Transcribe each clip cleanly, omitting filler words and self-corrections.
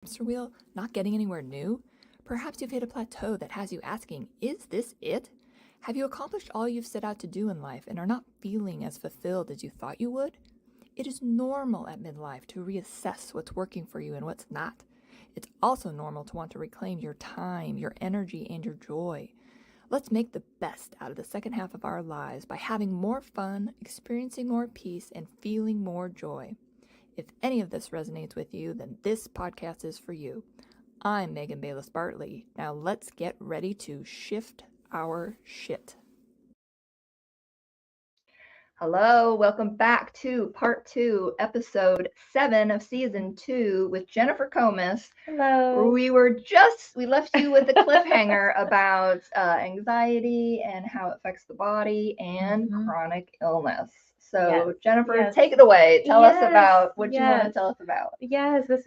hamster wheel, not getting anywhere new? Perhaps you've hit a plateau that has you asking, is this it? Have you accomplished all you've set out to do in life and are not feeling as fulfilled as you thought you would? It is normal at midlife to reassess what's working for you and what's not. It's also normal to want to reclaim your time, your energy, and your joy. Let's make the best out of the second half of our lives by having more fun, experiencing more peace, and feeling more joy. If any of this resonates with you, then this podcast is for you. I'm Megan Bayless Bartley. Now let's get ready to shift our shit. Hello, welcome back to part 2, episode 7 of season 2 with Jennifer Komis. Hello. We left you with a cliffhanger about anxiety and how it affects the body and chronic illness. So Yes, Jennifer, yes. take it away. Tell us Yes, about what you want to yes. tell us about. Yes, this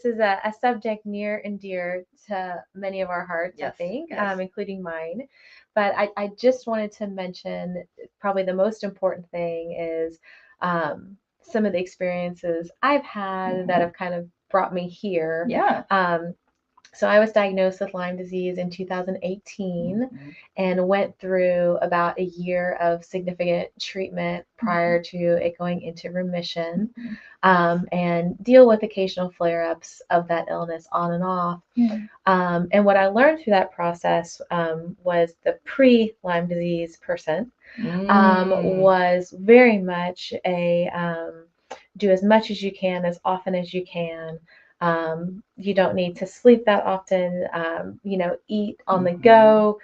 is a subject near and dear to many of our hearts, I Yes, think, yes. including mine. But I just wanted to mention probably the most important thing is some of the experiences I've had that have kind of brought me here. Yeah. So I was diagnosed with Lyme disease in 2018 and went through about a year of significant treatment prior to it going into remission, and deal with occasional flare-ups of that illness on and off. And what I learned through that process was the pre-Lyme disease person was very much a do as much as you can, as often as you can. You don't need to sleep that often, eat on the go.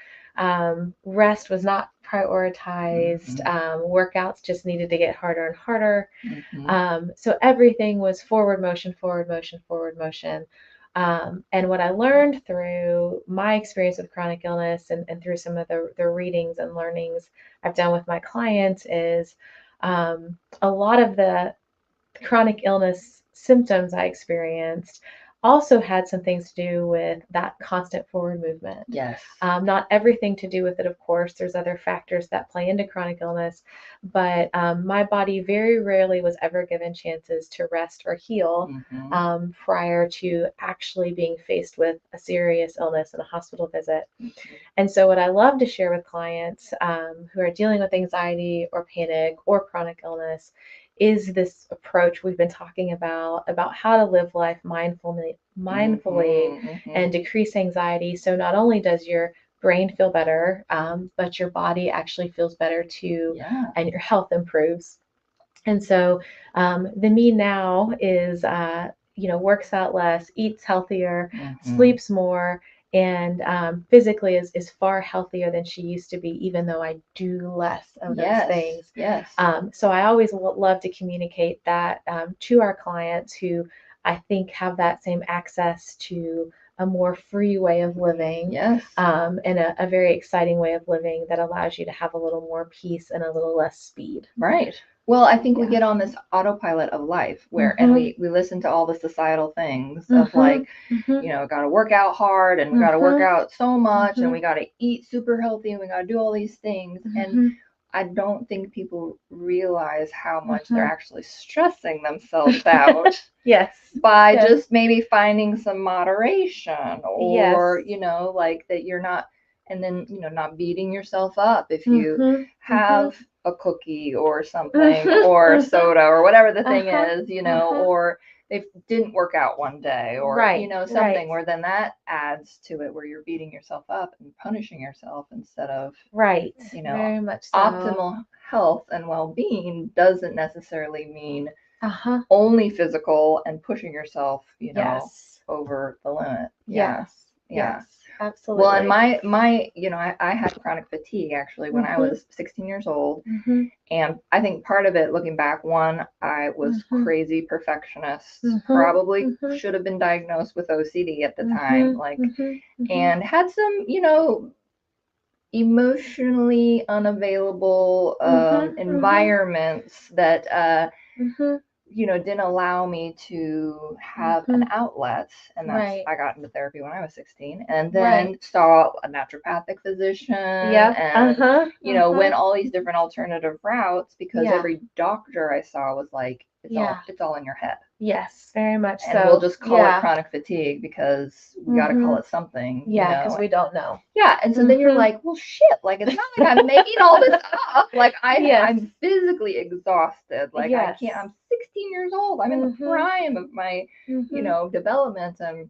Rest was not prioritized. Workouts just needed to get harder and harder. So everything was forward motion, forward motion, forward motion. And what I learned through my experience with chronic illness and through some of the readings and learnings I've done with my clients is a lot of the chronic illness symptoms I experienced also had some things to do with that constant forward movement. Yes. Not everything to do with it, of course. There's other factors that play into chronic illness, but my body very rarely was ever given chances to rest or heal prior to actually being faced with a serious illness and a hospital visit. And so what I love to share with clients who are dealing with anxiety or panic or chronic illness is this approach we've been talking about how to live life mindfully and decrease anxiety. So not only does your brain feel better, but your body actually feels better too, and your health improves. And so the me now is, works out less, eats healthier, sleeps more, and physically is far healthier than she used to be, even though I do less of those things. Yes. So I always love to communicate that to our clients who I think have that same access to a more free way of living, Yes. and a very exciting way of living that allows you to have a little more peace and a little less speed. Right. Well, I think we get on this autopilot of life where, and we listen to all the societal things of like, got to work out hard and we got to work out so much and we got to eat super healthy and we got to do all these things. And I don't think people realize how much they're actually stressing themselves out. Yes. By just maybe finding some moderation or, like that you're not, and then, not beating yourself up if you have a cookie or something or soda or whatever the thing is, or they didn't work out one day or, something where then that adds to it where you're beating yourself up and punishing yourself instead of, very much so. Optimal health and well-being doesn't necessarily mean only physical and pushing yourself, over the limit. Yes. Absolutely. Well, and my I had chronic fatigue actually when I was 16 years old. And I think part of it, looking back, one, I was crazy perfectionist, probably should have been diagnosed with OCD at the time, and had some, emotionally unavailable environments that didn't allow me to have an outlet. And that's I got into therapy when I was 16 and then saw a naturopathic physician and went all these different alternative routes because every doctor I saw was like, It's all in your head. Yes, very much and so. We'll just call it chronic fatigue because we got to call it something. Yeah, because we don't know. Yeah, and so then you're like, well, shit, like it's not like I'm making all this up. Like I'm physically exhausted. Like I can't. I'm 16 years old. I'm in the prime of my, development, and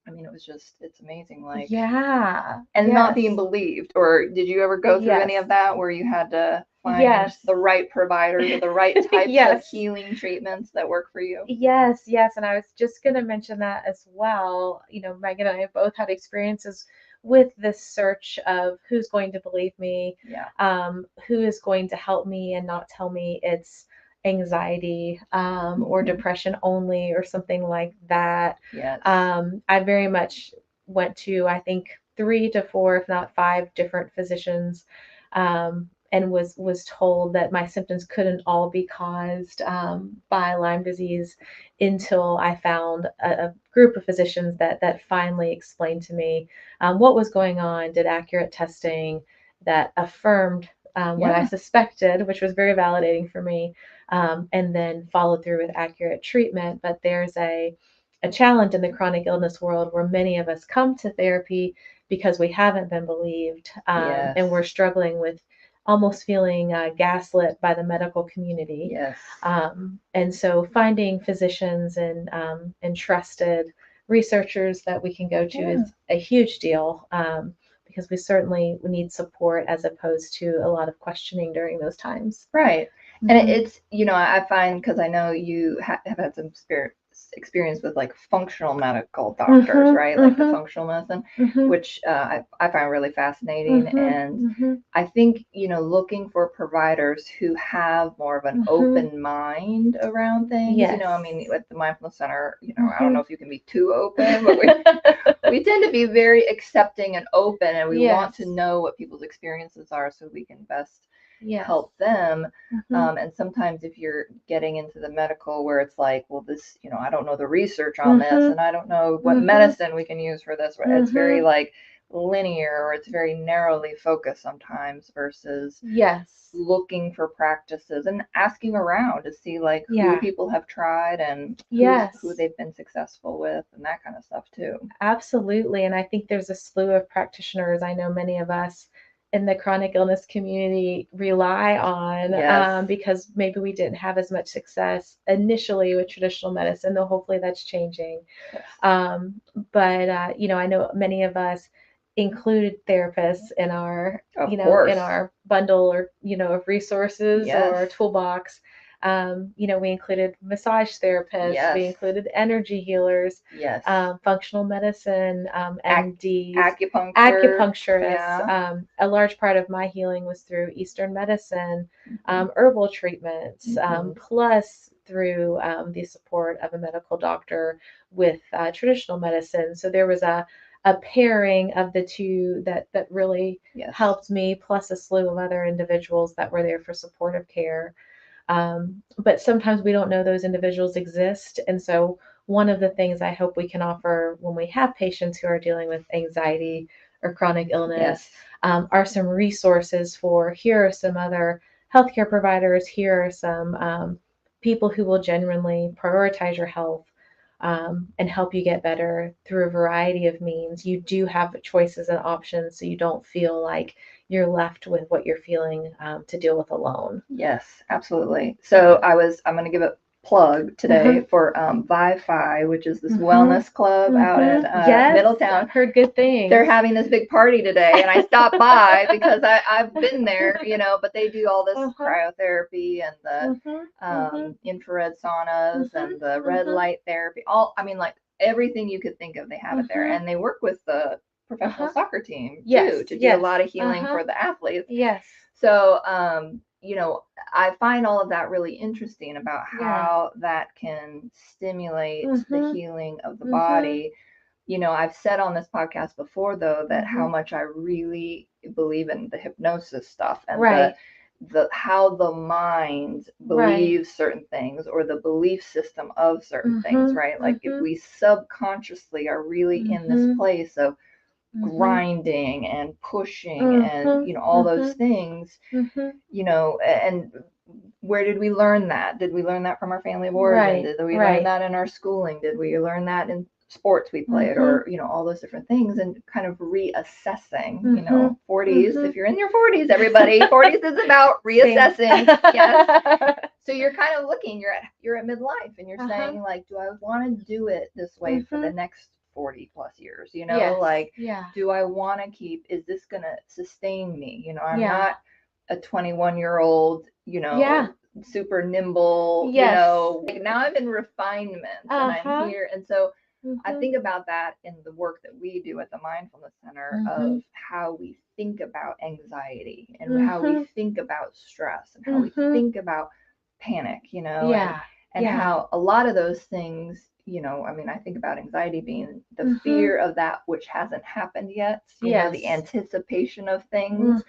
I mean, it's amazing. Like, and not being believed. Or did you ever go through any of that where you had to find the right providers or the right types of healing treatments that work for you? Yes. And I was just going to mention that as well. Megan and I have both had experiences with this search of who's going to believe me, who is going to help me and not tell me it's anxiety or depression only or something like that. Yes. I very much went to, I think, 3 to 4, if not 5 different physicians, and was told that my symptoms couldn't all be caused by Lyme disease until I found a group of physicians that finally explained to me what was going on, did accurate testing that affirmed what I suspected, which was very validating for me, and then followed through with accurate treatment. But there's a challenge in the chronic illness world where many of us come to therapy because we haven't been believed, and we're struggling with almost feeling gaslit by the medical community. Yes. And so finding physicians and trusted researchers that we can go to is a huge deal, because we certainly need support as opposed to a lot of questioning during those times. Right. And it's, I find, because I know you have had some experience with like functional medical doctors, right? Like the functional medicine, which I find really fascinating. And I think, looking for providers who have more of an open mind around things, I mean, at the Mindfulness Center, I don't know if you can be too open, but we tend to be very accepting and open, and we want to know what people's experiences are so we can best help them. And sometimes if you're getting into the medical where it's like, well, this, I don't know the research on this, and I don't know what medicine we can use for this. It's very like linear, or it's very narrowly focused sometimes, versus looking for practices and asking around to see like who people have tried and who they've been successful with, and that kind of stuff too. Absolutely. And I think there's a slew of practitioners. I know many of us in the chronic illness community rely on, because maybe we didn't have as much success initially with traditional medicine, though hopefully that's changing. But I know many of us included therapists in our, in our bundle or, of resources or toolbox. We included massage therapists, we included energy healers, functional medicine, MDs, acupuncturists. A large part of my healing was through Eastern medicine, herbal treatments, plus through the support of a medical doctor with traditional medicine. So there was a pairing of the two that really helped me, plus a slew of other individuals that were there for supportive care. But sometimes we don't know those individuals exist. And so one of the things I hope we can offer when we have patients who are dealing with anxiety or chronic illness are some resources for, here are some other healthcare providers, here are some people who will genuinely prioritize your health and help you get better through a variety of means. You do have choices and options, so you don't feel like you're left with what you're feeling to deal with alone. Yes, absolutely. So I'm going to give a plug today for Wi-Fi, which is this wellness club out in Middletown. I've heard good things. They're having this big party today, and I stopped by because I've been there, but they do all this cryotherapy and the infrared saunas and the red light therapy. Like everything you could think of, they have it there, and they work with the professional soccer team too to do a lot of healing for the athletes. So I find all of that really interesting about how that can stimulate the healing of the body. I've said on this podcast before, though, that how much I really believe in the hypnosis stuff and the how the mind believes certain things, or the belief system of certain things, right? Like if we subconsciously are really in this place of grinding and pushing and all those things, and where did we learn that? Did we learn that from our family of origin? Did we learn that in our schooling? Did we learn that in sports we played, or all those different things, and kind of reassessing, 40s, if you're in your 40s, everybody, 40s is about reassessing. Yes. So you're kind of looking, you're at midlife, and you're saying, like, do I want to do it this way for the next 40 plus years? Do I want to keep, is this going to sustain me? I'm not a 21-year-old, super nimble, like now I'm in refinement and I'm here. And so I think about that in the work that we do at the Mindfulness Center of how we think about anxiety and how we think about stress and how we think about panic, and how a lot of those things, I think about anxiety being the fear of that which hasn't happened yet, the anticipation of things,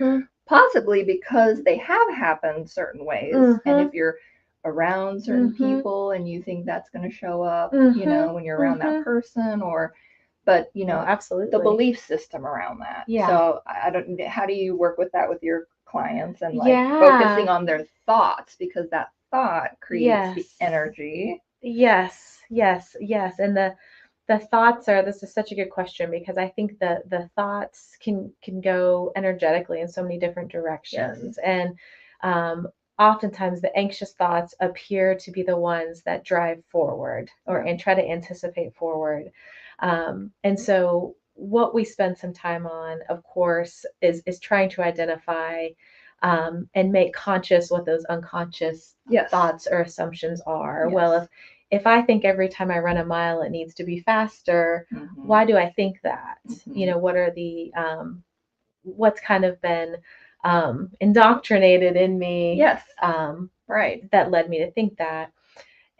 possibly because they have happened certain ways. And if you're around certain people and you think that's going to show up, when you're around that person, but absolutely, the belief system around that. So how do you work with that with your clients and focusing on their thoughts, because that thought creates the energy. Yes. And the thoughts this is such a good question, because I think the thoughts can go energetically in so many different directions. And oftentimes the anxious thoughts appear to be the ones that drive forward and try to anticipate forward. And so what we spend some time on, of course, is trying to identify and make conscious what those unconscious thoughts or assumptions are. Well, if I think every time I run a mile it needs to be faster, why do I think that? What are the what's kind of been indoctrinated in me that led me to think that.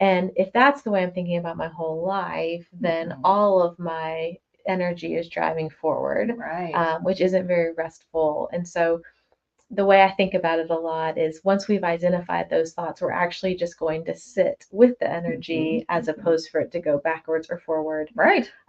And if that's the way I'm thinking about my whole life, then all of my energy is driving forward, which isn't very restful. And so the way I think about it a lot is, once we've identified those thoughts, we're actually just going to sit with the energy as opposed for it to go backwards or forward.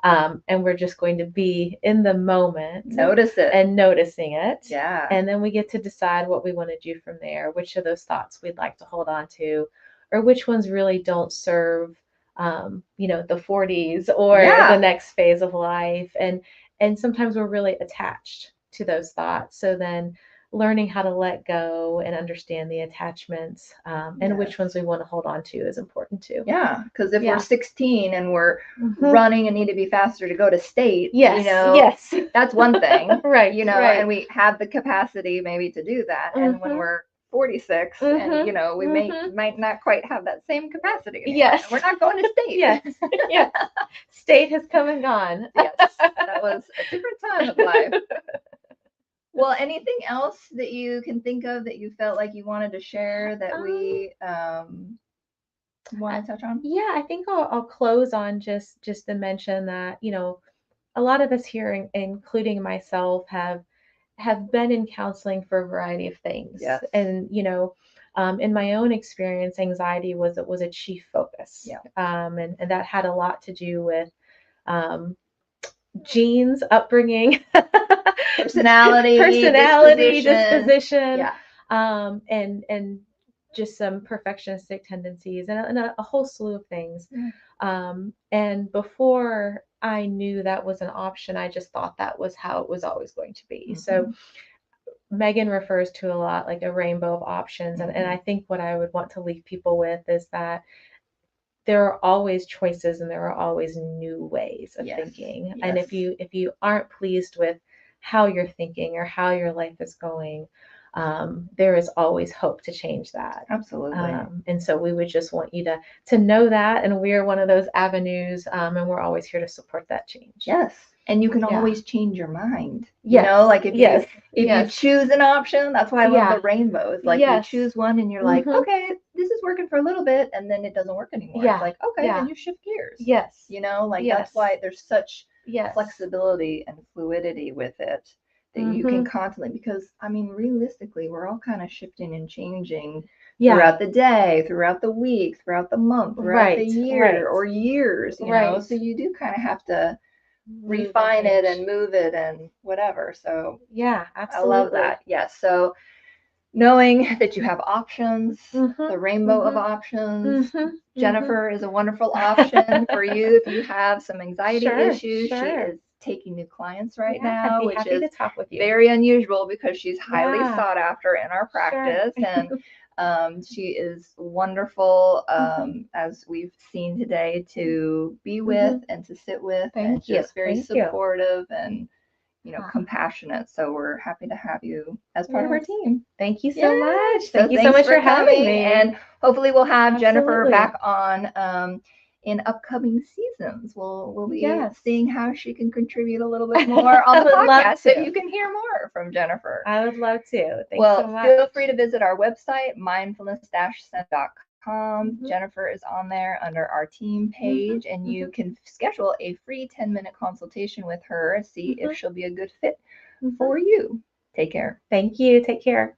And we're just going to be in the moment, noticing it. And then we get to decide what we want to do from there, which of those thoughts we'd like to hold on to, or which ones really don't serve the 40s or the next phase of life. And sometimes we're really attached to those thoughts. So then learning how to let go and understand the attachments and which ones we want to hold on to is important too. Because if we're 16 and we're running and need to be faster to go to state, that's one thing, and we have the capacity maybe to do that. And when we're 46 and we might not quite have that same capacity anymore. We're not going to state. State has come and gone. That was a different time of life. Well, anything else that you can think of that you felt like you wanted to share that we want to touch on? I think I'll close on just to mention that a lot of us here, including myself, have been in counseling for a variety of things. And in my own experience, anxiety was a chief focus. And that had a lot to do with genes, upbringing, personality, disposition, and just some perfectionistic tendencies and a whole slew of things. And before I knew that was an option, I just thought that was how it was always going to be. So Megan refers to a lot like a rainbow of options. And I think what I would want to leave people with is that there are always choices and there are always new ways of thinking. And if you aren't pleased with how you're thinking or how your life is going, there is always hope to change that. Absolutely. And so we would just want you to know that, and we're one of those avenues, and we're always here to support that change. And you can always change your mind. Like if you choose an option, that's why I love the rainbows. Like you choose one and you're like, okay, this is working for a little bit, and then it doesn't work anymore. It's like, okay, then you shift gears. That's why there's such flexibility and fluidity with it, that you can constantly, because realistically, we're all kind of shifting and changing throughout the day, throughout the week, throughout the month, throughout the year or years, know, so you do kind of have to refine it and move it and whatever. So absolutely. I love that. So knowing that you have options, Mhm. the rainbow of Mhm. options. Mhm. Jennifer is a wonderful option for you if you have some anxiety Sure, issues. She sure. is taking new clients right Yeah, I'd now, be which happy is to talk with you. very unusual because she's highly Yeah. sought after in our Sure. practice. And she is wonderful, Mhm. as we've seen today, to be with Mhm. and to sit with, and Thank you. just very Thank you. supportive and Yeah. compassionate. So we're happy to have you as part of our Yes. team. Thank you so Yay! much. So Thank you so thanks much for having coming, me. and hopefully we'll have Jennifer Absolutely. back on in upcoming seasons. We'll be Yes. seeing how she can contribute a little bit more on the I would love podcast, so to. you can hear more from Jennifer. I would love to. Thanks Well, so much. feel free to visit our website, mindfulness-center.com. Mhm. Jennifer is on there under our team page, and you can schedule a free 10-minute consultation with her and see if she'll be a good fit for you. Take care. Thank you. Take care.